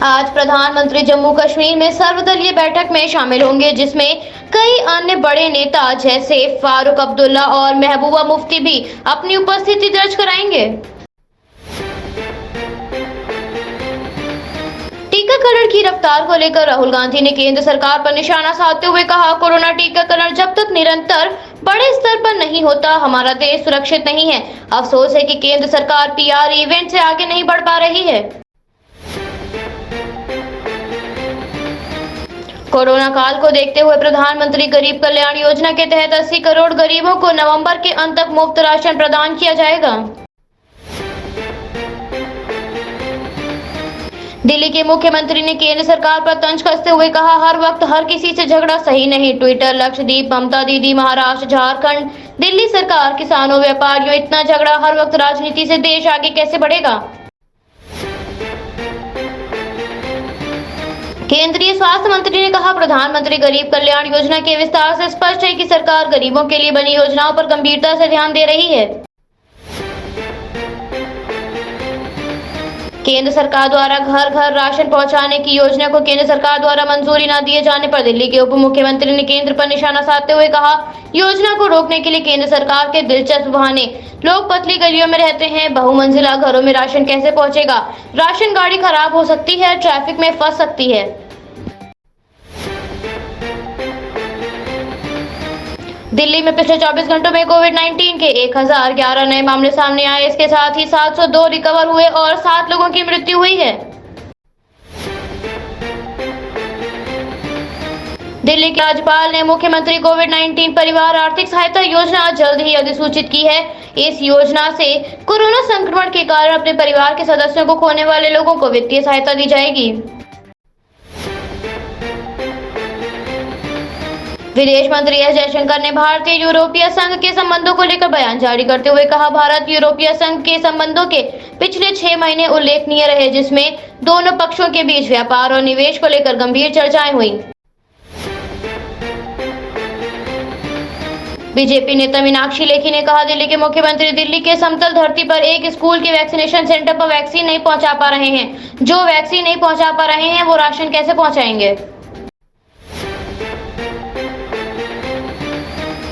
आज प्रधानमंत्री जम्मू कश्मीर में सर्वदलीय बैठक में शामिल होंगे, जिसमें कई अन्य बड़े नेता जैसे फारूक अब्दुल्ला और महबूबा मुफ्ती भी अपनी उपस्थिति दर्ज कराएंगे। टीकाकरण की रफ्तार को लेकर राहुल गांधी ने केंद्र सरकार पर निशाना साधते हुए कहा, कोरोना टीकाकरण जब तक निरंतर बड़े स्तर पर नहीं होता, हमारा देश सुरक्षित नहीं है। अफसोस है कि केंद्र सरकार पीआर इवेंट से आगे नहीं बढ़ पा रही है। कोरोना काल को देखते हुए प्रधानमंत्री गरीब कल्याण योजना के तहत 80 करोड़ गरीबों को नवंबर के अंत तक मुफ्त राशन प्रदान किया जाएगा। दिल्ली के मुख्यमंत्री ने केंद्र सरकार पर तंज कसते हुए कहा, हर वक्त हर किसी से झगड़ा सही नहीं। ट्विटर लक्षद्वीप, ममता दीदी, महाराष्ट्र, झारखंड, दिल्ली सरकार, किसानों, व्यापारियों, इतना झगड़ा हर वक्त राजनीति से देश आगे कैसे बढ़ेगा। केंद्रीय स्वास्थ्य मंत्री ने कहा, प्रधानमंत्री गरीब कल्याण योजना के विस्तार से स्पष्ट है कि सरकार गरीबों के लिए बनी योजनाओं पर गंभीरता से ध्यान दे रही है। केंद्र सरकार द्वारा घर घर राशन पहुंचाने की योजना को केंद्र सरकार द्वारा मंजूरी न दिए जाने पर दिल्ली के उप मुख्यमंत्री ने केंद्र पर निशाना साधते हुए कहा, योजना को रोकने के लिए केंद्र सरकार के दिलचस्प बहाने। लोग पतली गलियों में रहते हैं, बहुमंजिला घरों में राशन कैसे पहुंचेगा। राशन गाड़ी खराब हो सकती है, ट्रैफिक में फंस सकती है। दिल्ली में पिछले 24 घंटों में कोविड-19 के 1011 नए मामले सामने आए। इसके साथ ही 702 रिकवर हुए और 7 लोगों की मृत्यु हुई है। दिल्ली के राज्यपाल ने मुख्यमंत्री कोविड-19 परिवार आर्थिक सहायता योजना जल्द ही अधिसूचित की है। इस योजना से कोरोना संक्रमण के कारण अपने परिवार के सदस्यों को खोने वाले लोगों को वित्तीय सहायता दी जाएगी। विदेश मंत्री एस जयशंकर ने भारतीय यूरोपीय संघ के संबंधों को लेकर बयान जारी करते हुए कहा, भारत यूरोपीय संघ के संबंधों के पिछले 6 महीने उल्लेखनीय रहे, जिसमें दोनों पक्षों के बीच व्यापार और निवेश को लेकर गंभीर चर्चाएं हुई। बीजेपी नेता मीनाक्षी लेखी ने कहा, दिल्ली के मुख्यमंत्री दिल्ली के समतल धरती पर एक स्कूल के वैक्सीनेशन सेंटर पर वैक्सीन नहीं पहुंचा पा रहे हैं। जो वैक्सीन नहीं पहुंचा पा रहे हैं वो राशन कैसे पहुंचाएंगे।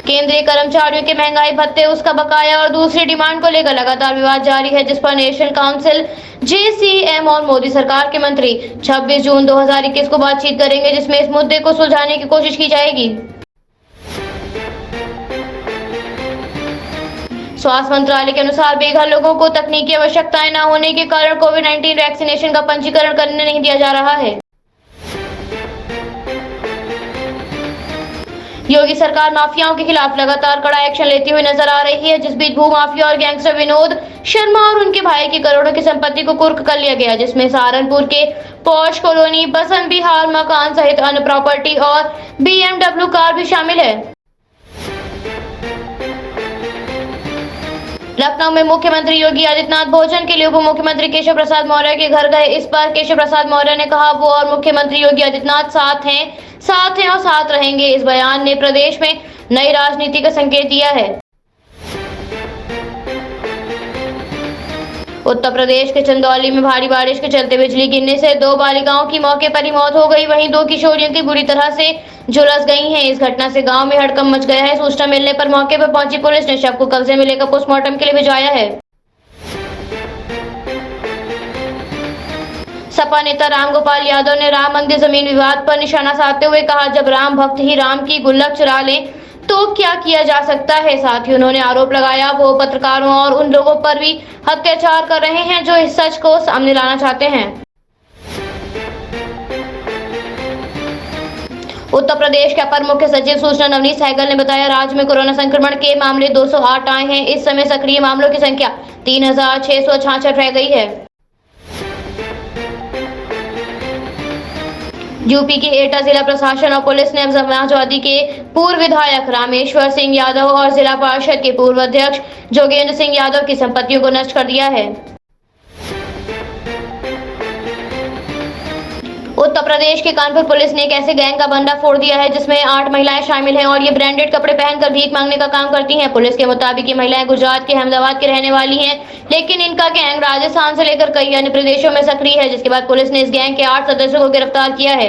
केंद्रीय कर्मचारियों के महंगाई भत्ते, उसका बकाया और दूसरी डिमांड को लेकर लगातार विवाद जारी है, जिस पर नेशनल काउंसिल, जेसीएम और मोदी सरकार के मंत्री 26 जून 2021 को बातचीत करेंगे, जिसमें इस मुद्दे को सुलझाने की कोशिश की जाएगी। स्वास्थ्य मंत्रालय के अनुसार बेघर लोगों को तकनीकी आवश्यकताएं न होने के कारण कोविड-19 वैक्सीनेशन का पंजीकरण करने नहीं दिया जा रहा है। योगी सरकार माफियाओं के खिलाफ लगातार कड़ा एक्शन लेती हुई नजर आ रही है। जिस बीच भूमाफिया और गैंगस्टर विनोद शर्मा और उनके भाई की करोड़ों की संपत्ति को कुर्क कर लिया गया, जिसमें सहारनपुर के पॉश कॉलोनी, बसंत विहार मकान सहित अन्य प्रॉपर्टी और बीएमडब्ल्यू कार भी शामिल है। लखनऊ में मुख्यमंत्री योगी आदित्यनाथ भोजन के लिए उप मुख्यमंत्री केशव प्रसाद मौर्य के घर गए। इस पर केशव प्रसाद मौर्य ने कहा, वो और मुख्यमंत्री योगी आदित्यनाथ साथ हैं और साथ रहेंगे। इस बयान ने प्रदेश में नई राजनीति का संकेत दिया है। उत्तर प्रदेश के चंदौली में भारी बारिश के चलते बिजली गिरने से 2 बालिकाओं की मौके पर ही मौत हो गई, वहीं 2 किशोरियों की बुरी तरह से झुलस गई हैं। इस घटना से गांव में हड़कंप मच गया है। सूचना मिलने पर मौके पर पहुंची पुलिस ने शव को कब्जे में लेकर पोस्टमार्टम के लिए भिजवाया है। सपा नेता रामगोपाल यादव ने राम मंदिर जमीन विवाद पर निशाना साधते हुए कहा, जब राम भक्त ही राम की गुल्लक चुरा लें तो क्या किया जा सकता है। साथ ही उन्होंने आरोप लगाया, वो पत्रकारों और उन लोगों पर भी अत्याचार कर रहे हैं जो इस सच को सामने लाना चाहते हैं। उत्तर प्रदेश के अपर मुख्य सचिव सूचना नवनीत सहगल ने बताया, राज्य में कोरोना संक्रमण के मामले 208 आए हैं। इस समय सक्रिय मामलों की संख्या 3666 रह गई है। यूपी के एटा जिला प्रशासन और पुलिस ने समाजवादी के पूर्व विधायक रामेश्वर सिंह यादव और जिला पार्षद के पूर्व अध्यक्ष जोगेंद्र सिंह यादव की संपत्तियों को नष्ट कर दिया है। उत्तर प्रदेश के कानपुर पुलिस ने एक ऐसे गैंग का बंदा फोड़ दिया है जिसमें 8 महिलाएं शामिल हैं और ये ब्रांडेड कपड़े पहनकर भीख मांगने का काम करती हैं। पुलिस के मुताबिक ये महिलाएं गुजरात के अहमदाबाद के रहने वाली हैं, लेकिन इनका गैंग राजस्थान से लेकर कई अन्य प्रदेशों में सक्रिय है, जिसके बाद पुलिस ने इस गैंग के 8 सदस्यों को गिरफ्तार किया है।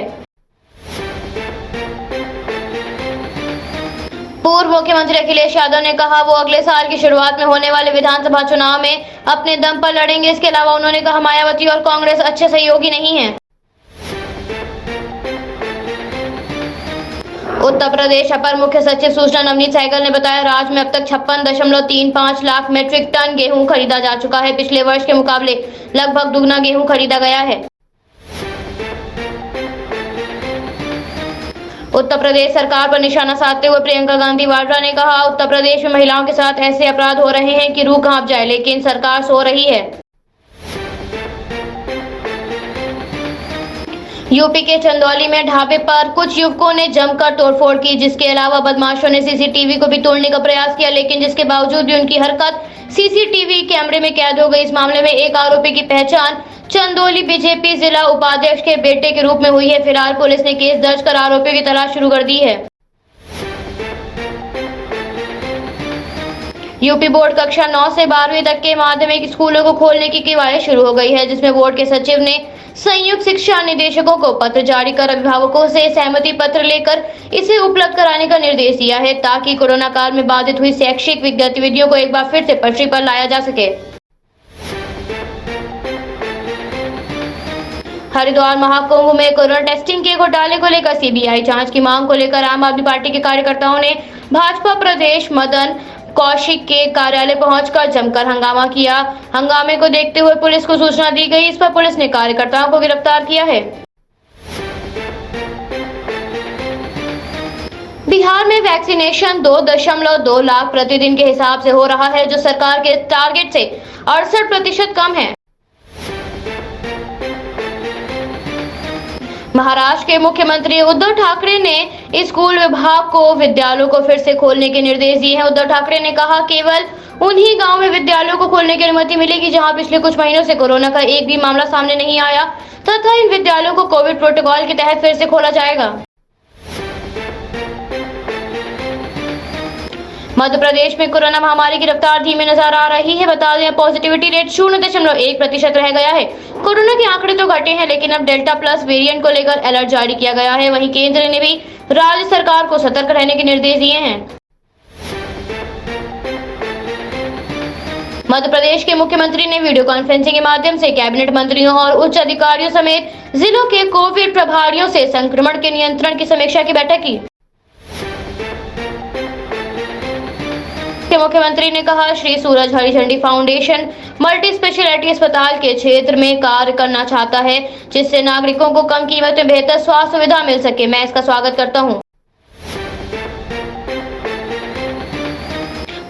पूर्व मुख्यमंत्री अखिलेश यादव ने कहा वो अगले साल की शुरुआत में होने वाले विधानसभा चुनाव में अपने दम पर लड़ेंगे। इसके अलावा उन्होंने कहा मायावती और कांग्रेस अच्छे सहयोगी नहीं है। उत्तर प्रदेश अपर मुख्य सचिव सूचना नवनीत सहगल ने बताया, राज्य में अब तक 56.35 लाख मीट्रिक टन गेहूं खरीदा जा चुका है। पिछले वर्ष के मुकाबले लगभग दुगना गेहूं खरीदा गया है। उत्तर प्रदेश सरकार पर निशाना साधते हुए प्रियंका गांधी वाड्रा ने कहा, उत्तर प्रदेश में महिलाओं के साथ ऐसे अपराध हो रहे हैं कि रूह कांप जाए, लेकिन सरकार सो रही है। यूपी के चंदौली में ढाबे पर कुछ युवकों ने जमकर तोड़फोड़ की, जिसके अलावा बदमाशों ने सीसीटीवी को भी तोड़ने का प्रयास किया, लेकिन जिसके बावजूद भी उनकी हरकत सीसीटीवी कैमरे में कैद हो गई। इस मामले में एक आरोपी की पहचान चंदौली बीजेपी जिला उपाध्यक्ष के बेटे के रूप में हुई है। फिलहाल पुलिस ने केस दर्ज कर आरोपियों की तलाश शुरू कर दी है। यूपी बोर्ड कक्षा 9 से 12वीं तक के माध्यमिक स्कूलों को खोलने की कवायद शुरू हो गई है, जिसमें बोर्ड के सचिव ने संयुक्त शिक्षा निदेशकों को पत्र जारी कर अभिभावकों से सहमति पत्र लेकर इसे उपलब्ध कराने का निर्देश दिया है, ताकि कोरोना काल में बाधित हुई शैक्षिक गतिविधियों को एक बार फिर से पटरी पर लाया जा सके। हरिद्वार महाकुंभ में कोरोना टेस्टिंग के घोटाले को लेकर सीबीआई जांच की मांग को लेकर आम आदमी पार्टी के कार्यकर्ताओं ने भाजपा प्रदेश मदन कौशिक के कार्यालय पहुंचकर जमकर हंगामा किया। हंगामे को देखते हुए पुलिस को सूचना दी गई। इस पर पुलिस ने कार्यकर्ताओं को गिरफ्तार किया है। बिहार में वैक्सीनेशन 2.2 लाख प्रतिदिन के हिसाब से हो रहा है, जो सरकार के टारगेट से 68% कम है। महाराष्ट्र के मुख्यमंत्री उद्धव ठाकरे ने स्कूल विभाग को विद्यालयों को फिर से खोलने के निर्देश दिए हैं। उद्धव ठाकरे ने कहा, केवल उन्हीं गांव में विद्यालयों को खोलने की अनुमति मिलेगी जहां पिछले कुछ महीनों से कोरोना का एक भी मामला सामने नहीं आया, तथा इन विद्यालयों को कोविड प्रोटोकॉल के तहत फिर से खोला जाएगा। मध्य प्रदेश में कोरोना महामारी की रफ्तार धीमी नजर आ रही है। बता दें, पॉजिटिविटी रेट 0.1% रह गया है। कोरोना के आंकड़े तो घटे हैं, लेकिन अब डेल्टा प्लस वेरिएंट को लेकर अलर्ट जारी किया गया है। वहीं केंद्र ने भी राज्य सरकार को सतर्क रहने के निर्देश दिए हैं। मध्य प्रदेश के मुख्यमंत्री ने वीडियो कॉन्फ्रेंसिंग के माध्यम से कैबिनेट मंत्रियों और उच्च अधिकारियों समेत जिलों के कोविड प्रभारियों से संक्रमण के नियंत्रण की समीक्षा की बैठक की। मुख्यमंत्री ने कहा, श्री सूरज हरी झंडी फाउंडेशन मल्टी स्पेशलिटी अस्पताल के क्षेत्र में कार्य करना चाहता है, जिससे नागरिकों को कम कीमत में बेहतर स्वास्थ्य सुविधा मिल सके। मैं इसका स्वागत करता हूं।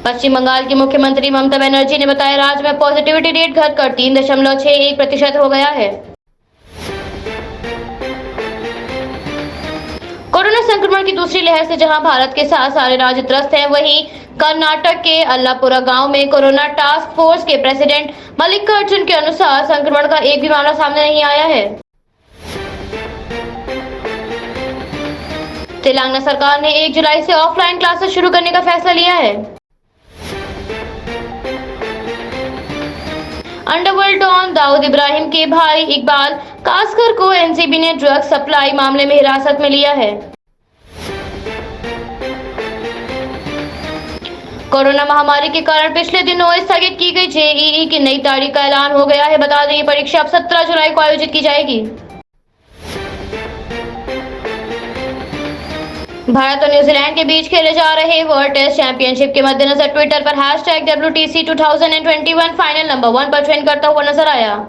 पश्चिम बंगाल की मुख्यमंत्री ममता बनर्जी ने बताया, राज्य में पॉजिटिविटी रेट घटकर 3.61% हो गया है। कोरोना संक्रमण की दूसरी लहर से जहां भारत के साथ सारे राज्य त्रस्त हैं, वहीं कर्नाटक के अल्लापुरा गांव में कोरोना टास्क फोर्स के प्रेसिडेंट मल्लिकार्जुन के अनुसार संक्रमण का एक भी मामला सामने नहीं आया है। तेलंगाना सरकार ने 1 जुलाई से ऑफलाइन क्लासेस शुरू करने का फैसला लिया है। अंडरवर्ल्ड डॉन दाऊद इब्राहिम के भाई इकबाल कासकर को एनसीबी ने ड्रग सप्लाई मामले में हिरासत में लिया है। कोरोना महामारी के कारण पिछले दिनों स्थगित की गई जेईई की नई तारीख का ऐलान हो गया है। बता दें, ये परीक्षा अब 17 जुलाई को आयोजित की जाएगी। भारत और न्यूजीलैंड के बीच खेले जा रहे वर्ल्ड टेस्ट चैंपियनशिप के मद्देनजर ट्विटर पर #WTC 2021 फाइनल नंबर 1 पर ट्रेंड करता हुआ नजर आया।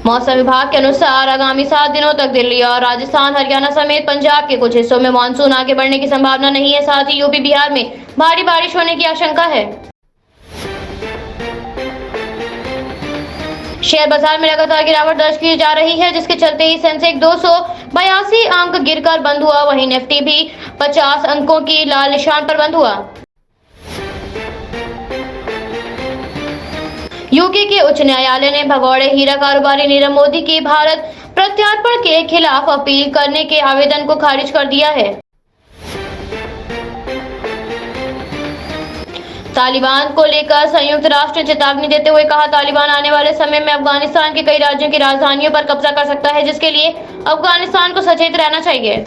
मौसम विभाग के अनुसार आगामी 7 दिनों तक दिल्ली और राजस्थान, हरियाणा समेत पंजाब के कुछ हिस्सों में मानसून आगे बढ़ने की संभावना नहीं है। साथ ही यूपी, बिहार में भारी बारिश होने की आशंका है। शेयर बाजार में लगातार गिरावट दर्ज की जा रही है, जिसके चलते ही सेंसेक्स 282 अंक गिरकर बंद हुआ। वहीं निफ्टी भी 50 अंकों की लाल निशान पर बंद हुआ। यूके के उच्च न्यायालय ने भगौड़े हीरा कारोबारी नीरव मोदी की भारत प्रत्यार्पण के खिलाफ अपील करने के आवेदन को खारिज कर दिया है। तालिबान को लेकर संयुक्त राष्ट्र ने चेतावनी देते हुए कहा, तालिबान आने वाले समय में अफगानिस्तान के कई राज्यों की राजधानियों पर कब्जा कर सकता है, जिसके लिए अफगानिस्तान को सचेत रहना चाहिए।